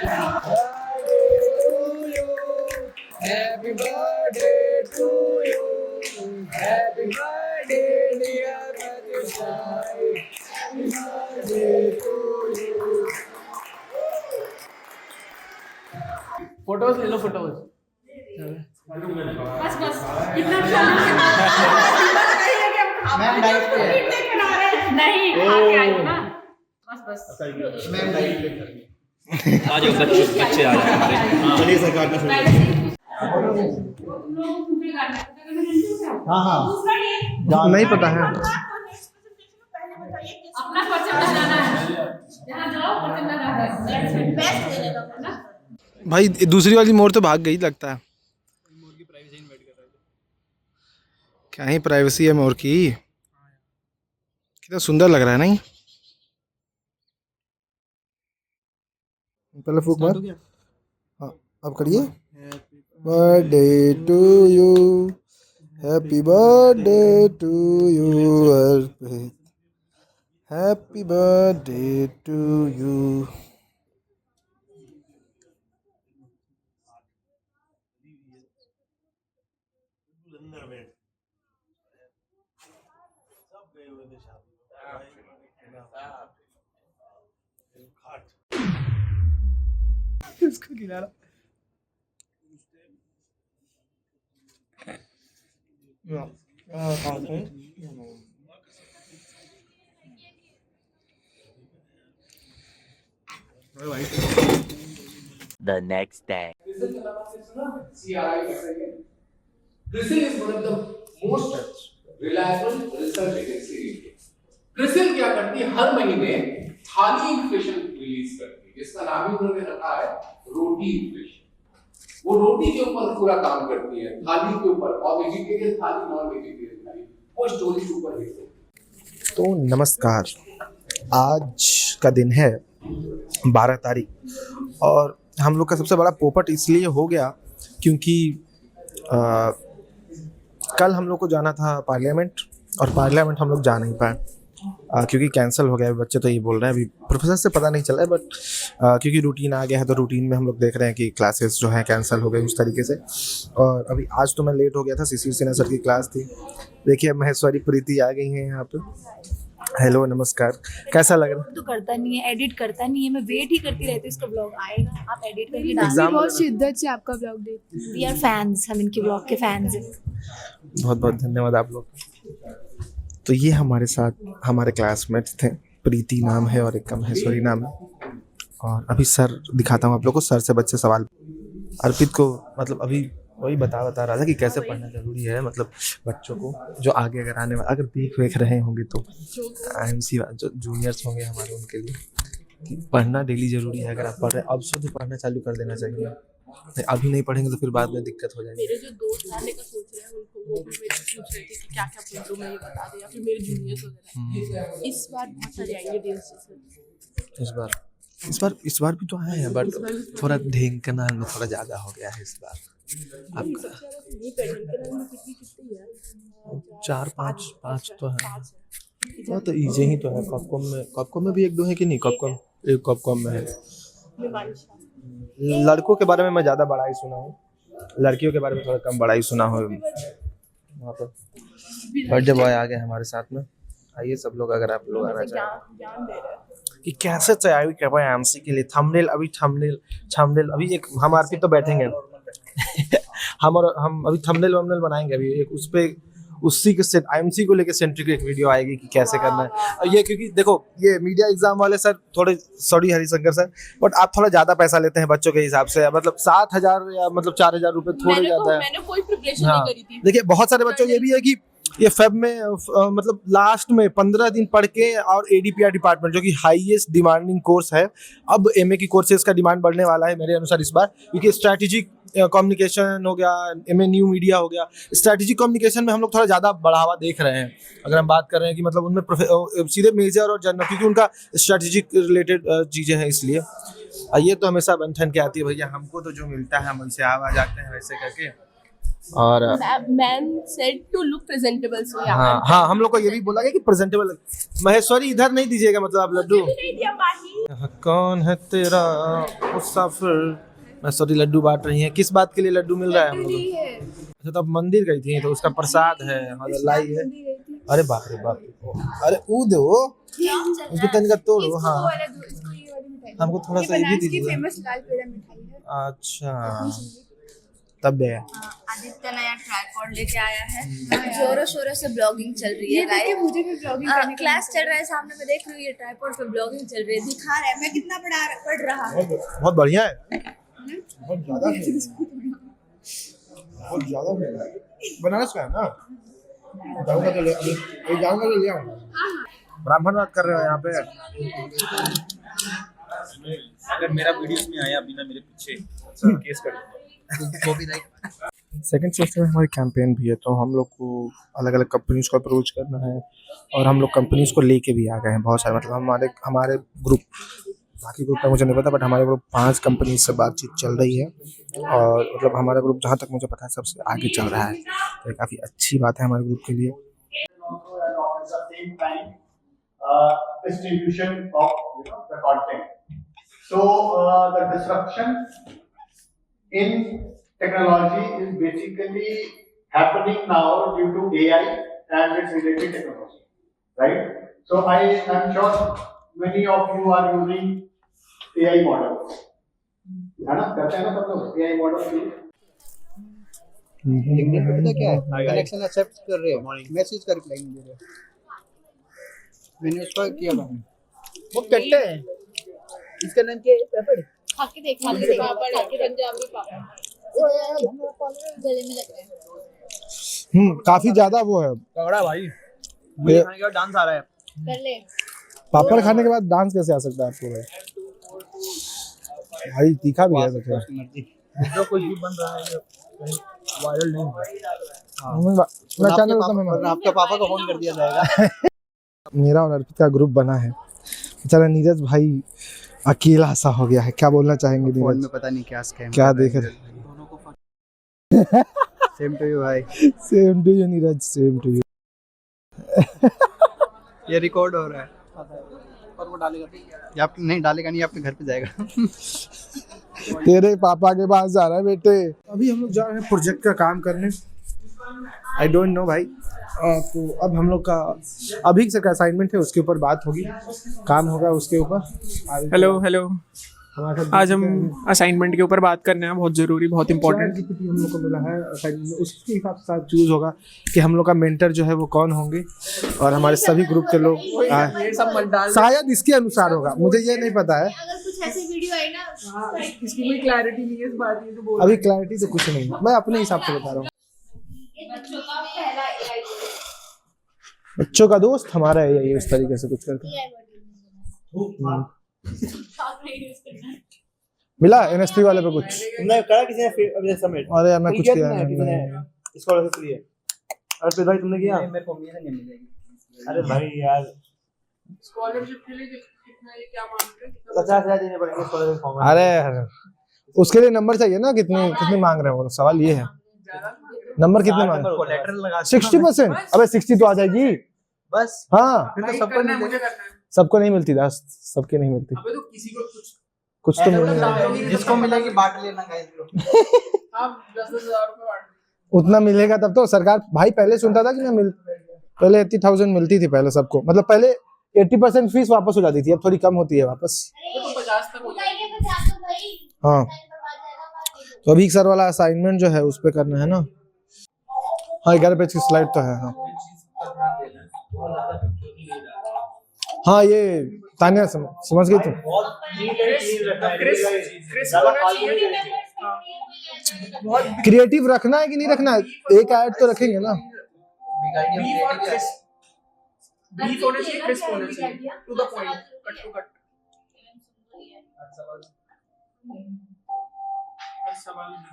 Happy birthday to you. Happy birthday, dear Pratyush. Happy birthday to you. Photos ले लो photos. बस बस इतना ma'am diet पे है। नहीं खा के आई हूं ना। बस बस मैम डाइट पे कर। आ जाओ बच्चे आ जाओ हमारे। चलिए सरकार का हाँ हाँ नहीं पता है। अपना पर्चा लगाना है। यहां जाओ पर्चा लगाना है। बेस्ट ले लेगा ना। भाई दूसरी वाली मोर तो भाग गई लगता है। मोर की प्राइवेसी इन्वाइट कर रहा है। क्या ही प्राइवेसी है मोर की। कितना सुंदर लग रहा है नहीं। पहले फूक मार। हाँ अब करिए। Birthday to you, happy birthday to you Arpit, happy birthday to you. इसको किनारा The next day. CRISIL is one of the most reliable research agency in India. CRISIL क्या करती है? हर महीने थाली इन्फ्लेशन रिलीज करती है, जिसका नाम ही उन्होंने रखा है रोटी इन्फ्लेशन। वो रोटी के ऊपर पूरा काम करती है, थाली के ऊपर, और वेजिटेरियन थाली, नॉन वेजिटेरियन थाली, वो स्टोरी सुपर हिट है। तो नमस्कार, आज का दिन है 12 तारीख और हम लोग का सबसे बड़ा पोपट इसलिए हो गया क्योंकि कल हम लोग को जाना था पार्लियामेंट और पार्लियामेंट हम लोग जा नहीं पाए क्योंकि कैंसिल हो गया। बच्चे तो ये बोल रहे हैं, अभी प्रोफेसर से पता नहीं चला है, बट क्योंकि रूटीन आ गया है तो रूटीन में हम लोग देख रहे हैं कि क्लासेस जो हैं कैंसिल हो गई उस तरीके से। और अभी आज तो मैं लेट हो गया था, शिशिर सिन्हा सर की क्लास थी। देखिए महेश्वरी प्रीति आ गई हैं यहाँ पे। हेलो नमस्कार, कैसा लग रहा है? तो करता नहीं है, एडिट करता नहीं है, मैं वेट ही करती रहती हूँ इसका ब्लॉग आएगा, आप एडिट करके डाल। एग्जाम बहुत शिद्दत से आपका ब्लॉग देखते हैं, वी आर फैंस, हम इनके ब्लॉग के फैंस हैं। बहुत बहुत धन्यवाद आप लोग। तो ये हमारे साथ हमारे क्लासमेट्स थे, प्रीति नाम है और एक का महेश्वरी नाम है। और अभी सर दिखाता हूँ आप लोग को, सर से बच्चे सवाल। अर्पित को मतलब अभी वही बता रहा था कि कैसे पढ़ना जरूरी है, मतलब बच्चों को जो आगे अगर आने वाले अगर देख रहे होंगे तो IMC जो जूनियर्स होंगे हमारे उनके लिए कि पढ़ना डेली जरूरी है। अगर आप पढ़ रहे हैं अब से पढ़ना चालू कर देना चाहिए, अभी नहीं पढ़ेंगे तो फिर बाद में दिक्कत हो जाएगी। मेरे जो दोस्त आने का सोच रहे हैं उनको वो भी मेरे से पूछ रहे थे कि क्या क्या पढ़ लूं, मैं ये बता दें, या फिर मेरे जूनियर्स वगैरह। इस बार बहुत सारे आएंगे डीएलसी से। इस बार भी तो आए हैं, बट थोड़ा ढेंकनाल में थोड़ा ज़्यादा हो गया है इस बार आपका। 4-5 तो है, वो तो इजी ही तो है। कॉपकॉम में भी 1-2 है कि नहीं? कॉपकॉम में है। लड़कों के बारे में मैं ज़्यादा बड़ाई सुना हूँ, लड़कियों के बारे में थोड़ा कम बड़ाई सुना हूँ। वहाँ पर बर्थडे बॉय आ गए हमारे साथ में। आइए सब लोग, अगर आप लोग आना चाहें कि कैसे तैयारी कर पाए IMC के लिए। थंबनेल अभी एक हम आरपी तो बैठेंगे हम अभी थंबनेल बनाएंगे। अभी एक उस पे उसी के सेट IMC को लेके सेंट्रिक एक वीडियो आएगी कि कैसे करना है ये। क्योंकि देखो ये मीडिया एग्जाम वाले सर थोड़े, सॉरी हरिशंकर सर, बट आप थोड़ा ज्यादा पैसा लेते हैं बच्चों के हिसाब से, मतलब 7,000 या मतलब 4,000 रुपए थोड़े ज्यादा है। मैंने कोई प्रिपरेशन नहीं करी थी। देखिए बहुत सारे बच्चों ये भी है कि ये फेब में मतलब लास्ट में 15 दिन पढ़ के, और ADPR डिपार्टमेंट जो कि हाईएस्ट डिमांडिंग कोर्स है, अब MA की कोर्सेज का डिमांड बढ़ने वाला है मेरे अनुसार इस बार, क्योंकि स्ट्रैटेजिक कम्युनिकेशन हो गया, MA न्यू मीडिया हो गया। स्ट्रैटेजिक कम्युनिकेशन में हम लोग थोड़ा ज़्यादा बढ़ावा देख रहे हैं। अगर हम बात कर रहे हैं कि मतलब उनमें सीधे मेजर और जनरल, क्योंकि उनका स्ट्रैटेजिक रिलेटेड चीज़ें हैं, इसलिए ये तो हमेशा बन ठन के आती है भैया। हमको तो जो मिलता है हम उनसे आवाज आते हैं वैसे करके। और man said to look presentable, so या हाँ हाँ, हम लोग को ये भी बोला गया कि प्रेजेंटेबल। महेश्वरी इधर नहीं दीजिएगा, मतलब आप लड्डू। यहाँ कौन है तेरा मुसाफिर। महेश्वरी लड्डू बांट रही है। किस बात के लिए लड्डू मिल रहा है हम लोग को? अच्छा, तो आप मंदिर गई थी तो उसका प्रसाद है, लाई है। अरे बाप रे बाप, अरे ऊ दो उसको तनिक तोड़ो। हाँ, हमको थोड़ा सा ये भी दीजिए। फेमस लाल पेड़ा मिठाई है। अच्छा, तब है। आदित्य नया ट्राइपॉड लेके आया है। जोरों शोरों से ब्लॉगिंग चल रही है गाइस। मुझे भी ब्लॉगिंग करने क्लास चल रहा है सामने, मैं देख रही हूँ ये ट्राइपॉड पे ब्लॉगिंग चल रही है, दिखा रहा है मैं कितना पढ़ रहा है। बहुत बढ़िया है, बहुत ज्यादा बनारस का है ना। जाऊंगा तो ले आऊंगा। ब्राह्मण बात कर रहे हो यहाँ पे। अगर मेरा वीडियोस में आया बिना मेरे पीछे केस कर सेकंड सेमेस्टर में हमारी कैंपेन भी है, तो हम लोग को अलग अलग कंपनीज को अप्रोच करना है और हम लोग कंपनीज को लेके भी आ गए हैं बहुत सारे। मतलब हमारे ग्रुप, बाकी ग्रुप का मुझे नहीं पता, बट हमारे ग्रुप 5 कंपनी से बातचीत चल रही है और मतलब हमारा ग्रुप जहाँ तक मुझे पता है सबसे आगे चल रहा है, तो काफ़ी अच्छी बात है हमारे ग्रुप के लिए। Distribution of the content. So the disruption in technology is basically happening now due to AI and its related technology, right? So I am sure many of you are using AI models. है ना, करते हैं ना सब लोग AI models use. पता क्या है, कनेक्शन एक्सेप्ट कर रहे हो, मैसेज का रिप्लाई नहीं दे रहे। मैंने उसका किया था, वो कट्टे है। इसका नाम क्या है? पेपर। खाके देख पापड़ पंजाबी पापड़ गले में लग रहे हैं। काफी ज्यादा वो है तगड़ा भाई। मुझे खाने के बाद डांस आ रहा है। कर ले। पापड़ खाने के बाद डांस कैसे आ सकता है आपको भाई? तीखा भी है तो जो कुछ भी बन रहा है वायरल नहीं हुआ। मैं चैनल में आपके पापा को फोन कर दिया जाएगा। मेरा और अर्पित का ग्रुप बना है। बेचारा नीरज भाई अकेला सा हो गया है। क्या बोलना चाहेंगे नीरज? फोन में पता नहीं क्या स्कैम क्या देख रहे? सेम टू यू भाई। Same to you Neeraj, same to you. ये रिकॉर्ड हो रहा है और वो डालेगा ये आप नहीं डालेगा, नहीं आपके घर पे जाएगा। तेरे पापा के पास जा रहा है बेटे। अभी हम लोग जा रहे हैं प्रोजेक्ट का काम करने। आई डोंट नो भाई। तो अब हम लोग का अभी से का असाइनमेंट है, उसके ऊपर बात होगी, काम होगा उसके ऊपर। हेलो आज हम असाइनमेंट के ऊपर बात करने हैं, बहुत ज़रूरी, बहुत इंपॉर्टेंट। हम लोग को मिला है असाइनमेंट, उसके हिसाब से चूज होगा कि हम लोग का मेंटर जो है वो कौन होंगे और हमारे सभी ग्रुप के लोग शायद इसके अनुसार होगा, मुझे ये नहीं पता है। अगर कुछ ऐसी वीडियो आई ना, इसकी कोई क्लैरिटी नहीं है इस बात की, तो बोल अभी क्लैरिटी तो कुछ नहीं है, मैं अपने हिसाब से बता रहा हूँ। बच्चों का पहला AI बच्चों का दोस्त हमारा है, ये इस तरीके से कुछ करके मिला एनएसपी वाले पे कुछ तुमने करा किसी ने अभी सबमिट? अरे यार मैं कुछ किया नहीं। स्कॉलरशिप के लिए अरे भाई तुमने किया? मेरे को मिला नहीं मिलेगी। अरे भाई यार स्कॉलरशिप के लिए कितना, ये क्या मांग रहे हैं? 50,000 देने पड़ेंगे स्कॉलरशिप फॉर्म। अरे उसके लिए नंबर चाहिए ना, कितने मांग रहे हो? सवाल ये है नंबर कितने मांग रहे हो? 60%। अबे 60 तो आ जाएगी बस। हाँ फिर तो नहीं सबको करना है, नहीं मुझे करना है। सबको नहीं मिलती दास, सबके नहीं मिलती। अबे तो किसी को कुछ तो मिलेगा, जिसको मिलेगी बांट लेना गाइस। आप 10,000 रुपए बांट उतना मिलेगा तब तो। सरकार भाई पहले सुनता था कि मैं पहले 80,000 मिलती थी पहले सबको, मतलब पहले 80% फीस वापस हो जाती थी, अब थोड़ी कम होती है वापस। तो 50 तक हो जाएगा। हाँ तो अभी सर वाला असाइनमेंट जो है उस पे करना है ना। हाँ 11 पेज की स्लाइड तो है। हाँ ये तानिया समझ गई तुम? क्रिएटिव रखना है कि नहीं रखना है? एक ऐड तो रखेंगे ना। बीफ होना चाहिए, क्रिस्प होना चाहिए, to the point, cut to cut.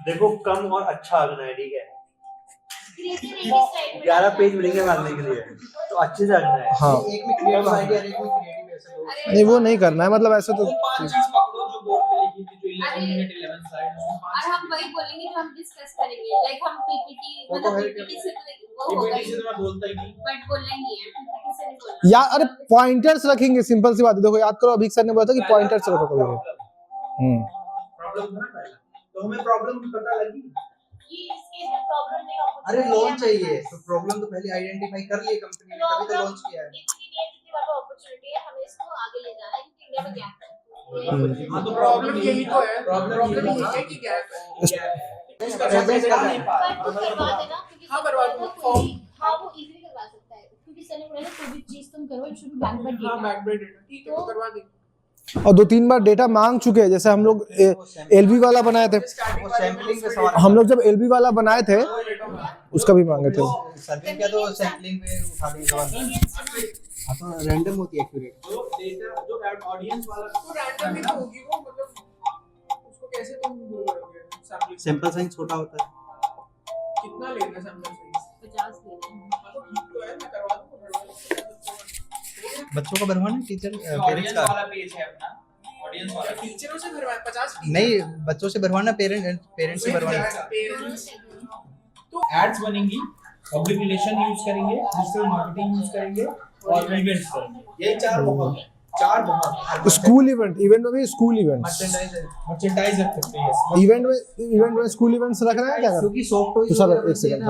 देखो कम और अच्छा आना है, ठीक है? 11 पेज मिलेंगे मांगने के लिए, तो अच्छे से आना है। हाँ एक में क्रिएटिव आइडिया, एक में क्रिएटिव ऐसे दो। नहीं वो नहीं करना है, मतलब ऐसे तो 5 चीज पकड़ो जो बोर्ड पे लिखी थी, जो एलिमिनेट 11 स्लाइड और हम वही बोलेंगे जो हम डिस्कस करेंगे, लाइक हम पीपीटी मतलब पीपीटी से तो वो होगा ही, तो मैं बोलता ही नहीं। बट बोलना ही है, पीपीटी से नहीं बोलना। यार अरे पॉइंटर्स रखेंगे, सिंपल सी बात है। देखो याद करो, अभी सर ने बोला था कि पॉइंटर्स रखो कभी भी। प्रॉब्लम था ना पहला, तो हमें प्रॉब्लम पता लगी कि इसके में प्रॉब्लम नहीं होगा। अरे लॉन्च चाहिए तो प्रॉब्लम तो पहले आइडेंटिफाई कर लिए कंपनी ने, तभी तो लॉन्च किया है। इतनी बड़ा अपॉर्चुनिटी है, हमें इसको आगे ले जाना है क्योंकि इंडिया में गैप है। हाँ, तो प्रॉब्लम यही तो है, प्रॉब्लम यही है कि गैप है। उसका प्रेजेंट कर नहीं पा पर तो करवा देना, क्योंकि हाँ, करवा दो, फॉर्म। हाँ वो इजीली करवा सकता है, क्योंकि सर ने बोला था कोई भी चीज तुम करो it should be back by हाँ, डेटा। बैक बाय डेटा, ठीक है, तो करवा देंगे। और 2-3 बार डेटा मांग चुके हैं। जैसे हम लोग एलबी वाला बनाए थे, स्टार्टिंग वो सैंपलिंग पे सवाल हम लोग जब एलबी वाला बनाए थे उसका भी मांगे थे। सर्विंग क्या तो सैंपलिंग पे उठा देंगे सवाल। हाँ तो रैंडम होती है एक्यूरेट। जो डेटा जो ऑडियंस वाला तो रैंडम ही तो होगी वो, मतलब उसको कैसे तुम वो करोगे सैंपलिंग? सैंपल साइज छोटा होता है। कितना लेना सैंपल साइज? 50 लेना हाँ, तो ठीक तो है, मैं करवा दूंगा। बच्चों का भरवाना टीचर पेरेंट्स ऑडियंस का वाला पेज है अपना, ऑडियंस वाला पेज। टीचरों से भरवाए 50 नहीं, बच्चों से भरवाना, पेरेंट्स से भरवाना। तो एड्स बनेंगी, पब्लिक रिलेशन यूज करेंगे, डिजिटल मार्केटिंग यूज करेंगे और इवेंट्स करेंगे। ये चार बहुत स्कूल इवेंट में भी स्कूल इवेंट्स, मर्चेंडाइज रख सकते हैं। इवेंट में स्कूल इवेंट्स रखना है क्या? क्योंकि सॉफ्ट टॉयज तो सर एक सेकंड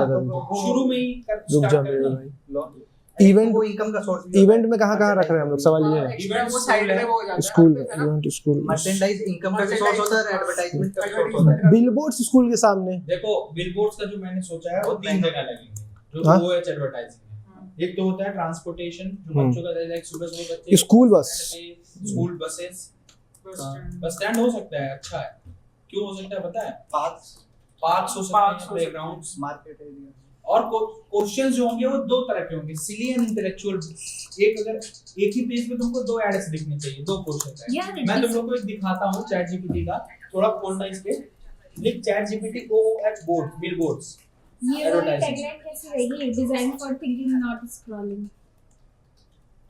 शुरू में ही रुक जा मेरे भाई। इवेंट वो इनकम का सोर्स इवेंट में कहाँ रख रहे हैं हम लोग? सवाल ये है। इवेंट वो साइड में वो हो जाता है स्कूल में इवेंट, स्कूल मर्चेंडाइज इनकम का भी सोर्स होता है, एडवर्टाइजमेंट का भी सोर्स होता है। बिलबोर्ड्स स्कूल के सामने। देखो बिलबोर्ड्स का जो मैंने सोचा है वो 3 जगह लगेंगे, जो हाँ? OH एडवर्टाइजिंग है। एक तो होता है ट्रांसपोर्टेशन, जो बच्चों का लाइक सुबह बच्चे school bus, school buses, bus stand हो सकता है, अच्छा है। क्यों हो सकता है पता है? पार्क्स हो सकते हैं, प्लेग्राउंड्स, मार्केट एरिया। और क्वेश्चंस जो होंगे वो 2 तरह के होंगे, सिली एंड इंटेलेक्चुअल। एक ही पेज पे तुमको 2 एड्स दिखने चाहिए, 2 क्वेश्चन है। मैं तुम लोगों को एक दिखाता हूं चैट जीपीटी का, थोड़ा खोलना इस पे, लिख ChatGPT OH board, billboards. ये वाली टैगलाइन कैसी रहेगी? Design for thinking not scrolling.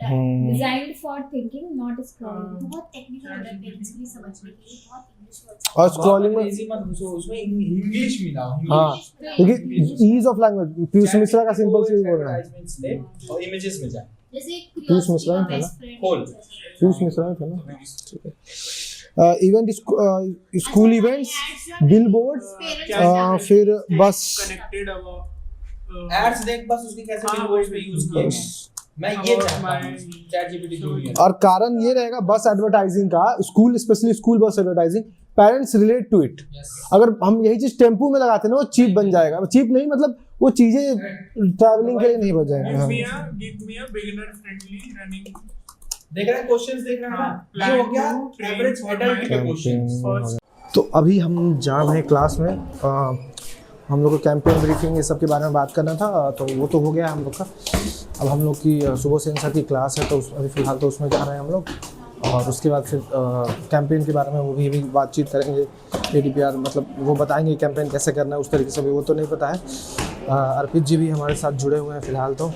Design for thinking not scrolling. बहुत टेक्निकल वर्ड है, पेरेंट्स के लिए समझने के लिए बहुत इंग्लिश वर्ड्स। और स्क्रॉलिंग में इजी मत घुसो, उसमें इंग्लिश मिलाओ। हाँ, क्योंकि ease of language Piyush Mishra का सिंपल सी बोल रहा है। एडवर्टाइजमेंट्स ले और इमेजेस में जा, जैसे पीयूष मिश्रा है ना? खोल। पीयूष मिश्रा है ना? ठीक है। इवेंट, स्कूल इवेंट्स, बिलबोर्ड्स, फिर बस कनेक्टेड एड्स देख बस उसके कैसे बिलबोर्ड्स पे यूज किए हैं। मैं ये चाहता हूं चैट जीपीटी जूनियर। और कारण ये रहेगा बस एडवर्टाइजिंग का, school specially school bus advertising, parents relate to it. अगर हम यही चीज टेम्पू में लगाते ना वो चीप बन जाएगा। चीप नहीं मतलब वो चीजें ट्रैवलिंग के लिए नहीं बच जाएंगे। Give me a beginner friendly running. देख रहे हैं क्वेश्चंस, देख रहे हैं ना, ये हो गया एवरेज एडल्ट के क्वेश्चंस। तो अभी हम जा रहे हैं क्लास में। हम लोग को कैंपेन ब्रीफिंग ये सब के बारे में बात करना था, तो वो तो हो गया हम लोग का। अब हम लोग की सुबह सेन सर की क्लास है, तो अभी फ़िलहाल तो उसमें जा रहे हैं हम लोग। और उसके बाद फिर कैंपेन के बारे में वो भी बातचीत करेंगे। ADPR मतलब वो बताएंगे कैंपेन कैसे करना है, उस तरीके से भी वो तो नहीं पता है। अर्पित जी भी हमारे साथ जुड़े हुए हैं फ़िलहाल तो।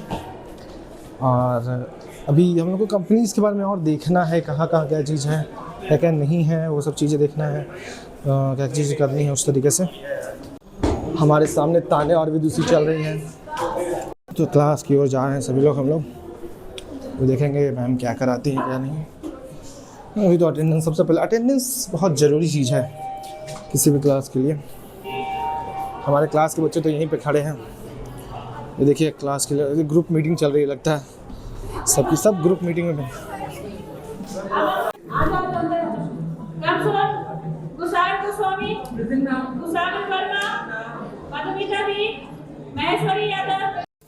और अभी हम लोग को कंपनीज़ के बारे में और देखना है, कहाँ क्या चीज़ है, क्या नहीं है, वो सब चीज़ें देखना है, क्या चीज़ें करनी है उस तरीके से। हमारे सामने ताने और विदुषी चल रही हैं, तो क्लास की ओर जा रहे हैं सभी लोग हम लोग। वो देखेंगे मैम क्या कराती हैं क्या नहीं। अभी तो अटेंडेंस, सबसे पहले अटेंडेंस बहुत ज़रूरी चीज़ है किसी भी क्लास के लिए। हमारे क्लास के बच्चे तो यहीं पे खड़े हैं। ये देखिए क्लास के लिए ग्रुप मीटिंग चल रही है, लगता है सबकी सब ग्रुप मीटिंग में।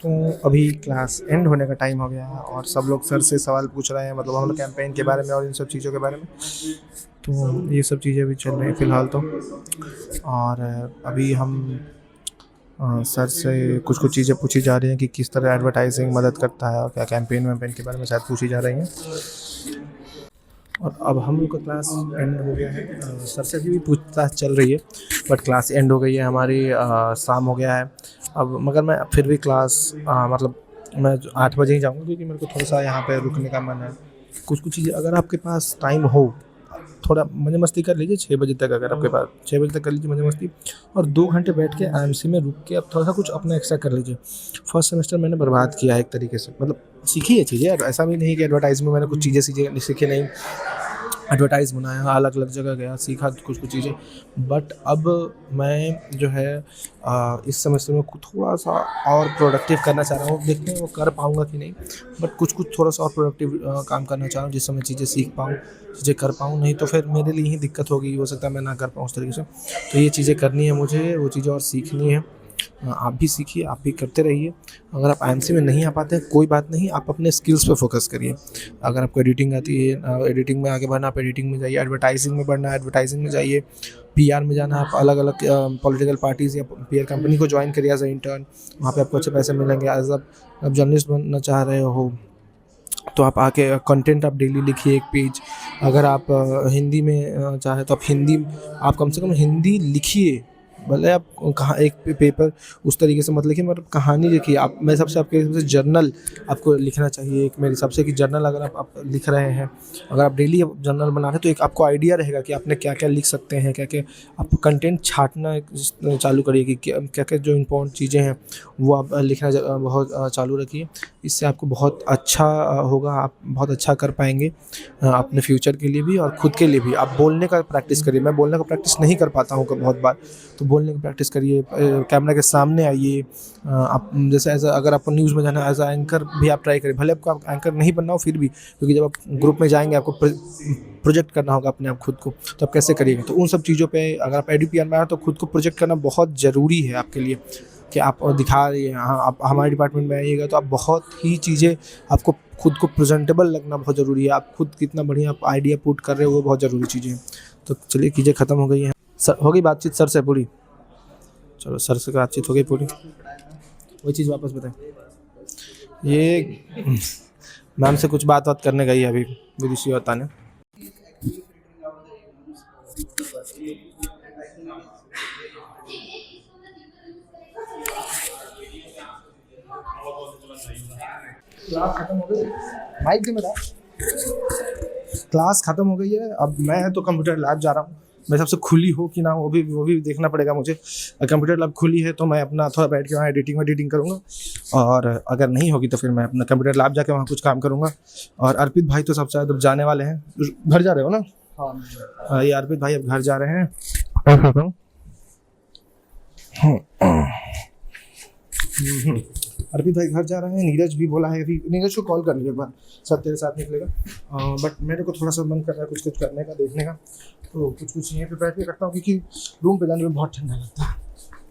तो अभी क्लास एंड होने का टाइम हो गया है और सब लोग सर से सवाल पूछ रहे हैं, मतलब हम लोग कैंपेन के बारे में और इन सब चीज़ों के बारे में। तो ये सब चीज़ें भी चल रही हैं फ़िलहाल तो। और अभी हम सर से कुछ चीज़ें पूछी जा रही हैं कि किस तरह एडवर्टाइजिंग मदद करता है और क्या कैंपेन वैम्पेन के बारे में शायद पूछी जा रही हैं। और अब हम लोग का क्लास एंड हो गया है। सर से भी पूछताछ चल रही है, बट क्लास एंड हो गई है हमारी। शाम हो गया है अब, मगर मैं फिर भी क्लास मतलब मैं 8 बजे ही जाऊँगा, क्योंकि मेरे को थोड़ा सा यहाँ पे रुकने का मन है। कुछ चीज़ें अगर आपके पास टाइम हो थोड़ा मजे मस्ती कर लीजिए 6 बजे तक, अगर आपके पास 6 बजे तक कर लीजिए मजे मस्ती, और 2 घंटे बैठ के IMC में रुक के आप थोड़ा सा कुछ अपना एक्स्ट्रा कर लीजिए। फर्स्ट सेमेस्टर मैंने बर्बाद किया है एक तरीके से, मतलब सीखी है चीज़ें, ऐसा भी नहीं कि एडवर्टाइज में मैंने कुछ चीज़ें सीखी नहीं, एडवर्टाइज़ बनाया, अलग अलग जगह गया, सीखा कुछ कुछ चीज़ें। बट अब मैं जो है इस सेमेस्टर में थोड़ा सा और प्रोडक्टिव करना चाह रहा हूँ, देखते हैं वो कर पाऊँगा कि नहीं, बट कुछ कुछ थोड़ा सा और प्रोडक्टिव काम करना चाह रहा हूँ, जिससे मैं चीज़ें सीख पाऊँ, चीज़ें कर पाऊँ, नहीं तो फिर मेरे लिए ही दिक्कत होगी, हो सकता है मैं ना कर पाऊँ उस तरीके से। तो ये चीज़ें करनी है मुझे, वो चीज़ें और सीखनी है। आप भी सीखिए, आप भी करते रहिए। अगर आप IMC में नहीं आ पाते हैं कोई बात नहीं, आप अपने स्किल्स पे फोकस करिए। अगर आपको एडिटिंग आती है, एडिटिंग में आगे बढ़ना, आप एडिटिंग में जाइए। एडवर्टाइजिंग में बढ़ना, एडवर्टाइजिंग में जाइए। PR में जाना, आप अलग अलग पॉलिटिकल पार्टीज़ या PR कंपनी को ज्वाइन करिए एज ए इंटर्न, वहाँ पे आपको अच्छे पैसे मिलेंगे। एज आप जर्नलिस्ट बनना चाह रहे हो तो आप आके कंटेंट आप डेली लिखिए एक पेज। अगर आप हिंदी में चाहे तो आप हिंदी, आप कम से कम हिंदी लिखिए, भले आप कहाँ एक पेपर उस तरीके से मत लिखिए, मतलब कहानी लिखिए आप। मेरे हिसाब से आपके हिसाब से जर्नल आपको लिखना चाहिए एक, मेरे हिसाब से कि जर्नल अगर आप लिख रहे हैं, अगर आप डेली जर्नल बना रहे हैं तो एक आपको आइडिया रहेगा कि आपने क्या क्या लिख सकते हैं, क्या क्या आप कंटेंट छांटना चालू करिए कि क्या क्या जो इम्पोर्टेंट चीज़ें हैं वो आप लिखना बहुत चालू रखिए। इससे आपको बहुत अच्छा होगा, आप बहुत अच्छा कर पाएंगे अपने फ्यूचर के लिए भी और ख़ुद के लिए भी। आप बोलने का प्रैक्टिस करिए, मैं बोलने का प्रैक्टिस नहीं कर पाता हूँ बहुत बार, तो बोलने की प्रैक्टिस करिए, कैमरा के सामने आइए। आप जैसे एज अगर आपको न्यूज़ में जाना है एज एंकर भी आप ट्राई करिए, भले आपको एंकर नहीं बनना हो फिर भी, क्योंकि जब आप ग्रुप में जाएंगे आपको प्रोजेक्ट करना होगा अपने आप खुद को, तो आप कैसे करिएगा। तो उन सब चीज़ों पे अगर आप EDPR में आए तो खुद को प्रोजेक्ट करना बहुत ज़रूरी है आपके लिए, कि आप दिखा रही हैं। हाँ, आप हमारे डिपार्टमेंट में आइएगा तो आप बहुत ही चीज़ें, आपको खुद को प्रेजेंटेबल लगना बहुत ज़रूरी है। आप खुद कितना बढ़िया आप आइडिया पुट कर रहे हो वो बहुत ज़रूरी चीज़ें हैं। तो चलिए चीज़ें ख़त्म हो गई हैं, सर हो गई बातचीत सर से पूरी, चलो सर से बातचीत हो गई पूरी, वही चीज़ वापस बताएं। ये मैम से कुछ बात करने गई है अभी विदुषी और तान्या। क्लास खत्म हो गई, माइक दे मेरा। क्लास खत्म हो गई है, अब मैं तो कंप्यूटर लैब जा रहा हूँ। मेरे हिसाब से खुली हो कि ना वो भी देखना पड़ेगा मुझे। कंप्यूटर लैब खुली है तो मैं अपना थोड़ा बैठ के वहाँ एडिटिंग करूँगा, और अगर नहीं होगी तो फिर मैं अपना कंप्यूटर लैब जाके वहाँ कुछ काम करूँगा। और अर्पित भाई तो सब शायद अब जाने वाले हैं, घर जा रहे हो ना? हाँ, ये अर्पित भाई अब घर जा रहे हैं। अर्पित भाई घर जा रहे हैं, नीरज भी बोला है, अभी नीरज को कॉल कर लिया एक बार, सब तेरे साथ निकलेगा। बट मेरे को थोड़ा सा मन कर रहा है कुछ करने का, देखने का, तो कुछ यहीं पे बैठ के करता हूँ, क्योंकि रूम पे जाने में बहुत ठंडा लगता है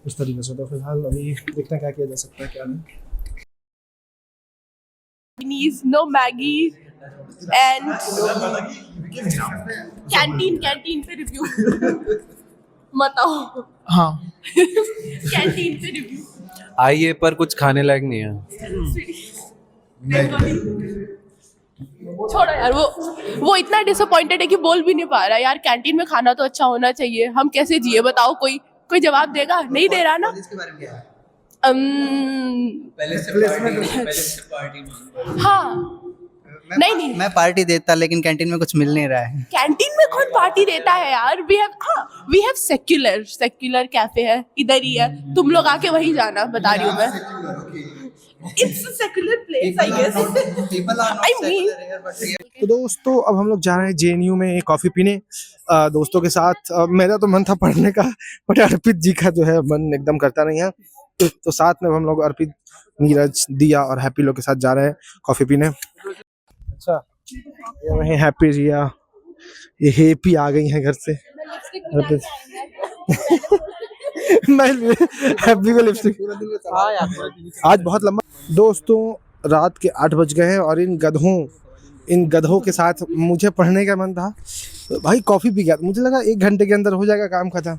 उस तरीके से। तो फिलहाल अभी देखते हैं क्या किया जा सकता है क्या नहीं। No Maggie and कैंटीन पे रिव्यू मत आओ। हाँ कैंटीन पे रिव्यू आइए, पर कुछ खाने लायक नहीं है। छोड़ो यार, वो इतना डिसअपॉइंटेड है कि बोल भी नहीं पा रहा यार। कैंटीन में खाना तो अच्छा होना चाहिए, हम कैसे जिए बताओ? कोई जवाब देगा? नहीं दे रहा ना। पहले से पार्टी हाँ नहीं मैं पार्टी देता, लेकिन कैंटीन में कुछ मिल नहीं रहा है। कैंटीन में कौन पार्टी देता है यार? वी हैव सेक्युलर कैफे है, इधर ही है, तुम लोग आके वहीं जाना, बता रही हूँ मैं। It's a secular place, I guess. I mean. तो दोस्तों अब हम लोग जा रहे हैं JNU में कॉफ़ी पीने दोस्तों के साथ। मेरा तो मन था पढ़ने का, बट अर्पित जी का जो है मन एकदम करता नहीं है, तो साथ में हम लोग अर्पित, नीरज, दिया और हैप्पी लोग के साथ जा रहे हैं कॉफ़ी पीने। अच्छा, ये वही हैप्पी जिया, ये हैप्पी आ गई हैं घर से। अर्पित मैं हैप्पी को लिपस्टिक आज बहुत लंबा। दोस्तों रात के 8 बज गए हैं और इन गधों के साथ मुझे पढ़ने का मन था, भाई कॉफ़ी पी गया, मुझे लगा 1 घंटे के अंदर हो जाएगा काम खत्म।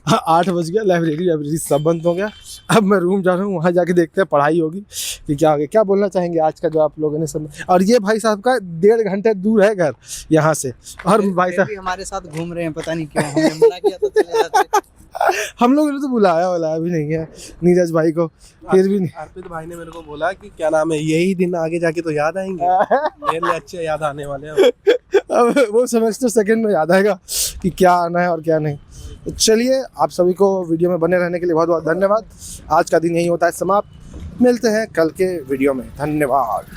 8 बज गया, लाइब्रेरी सब बंद हो गया। अब मैं रूम जा रहा हूँ, वहाँ जाके देखते हैं पढ़ाई होगी कि क्या होगा। क्या बोलना चाहेंगे आज का जो आप लोगों ने सब? और ये भाई साहब का 1.5 घंटे दूर है घर यहाँ से, और भाई साहब हमारे साथ घूम रहे हैं, पता नहीं क्यों, हमने मना किया तो चले जाते। हम लोगों ने तो बुलाया भी नहीं है नीरज भाई को, फिर भी नहीं। अर्पित भाई ने मेरे को बोला कि क्या नाम है, यही दिन आगे जाके तो याद आएंगे, मेरे लिए अच्छे याद आने वाले हैं। अब वो सेमेस्टर सेकंड में याद आएगा कि क्या आना है और क्या नहीं। तो चलिए, आप सभी को वीडियो में बने रहने के लिए बहुत बहुत धन्यवाद। आज का दिन यही होता है समाप्त, मिलते हैं कल के वीडियो में, धन्यवाद।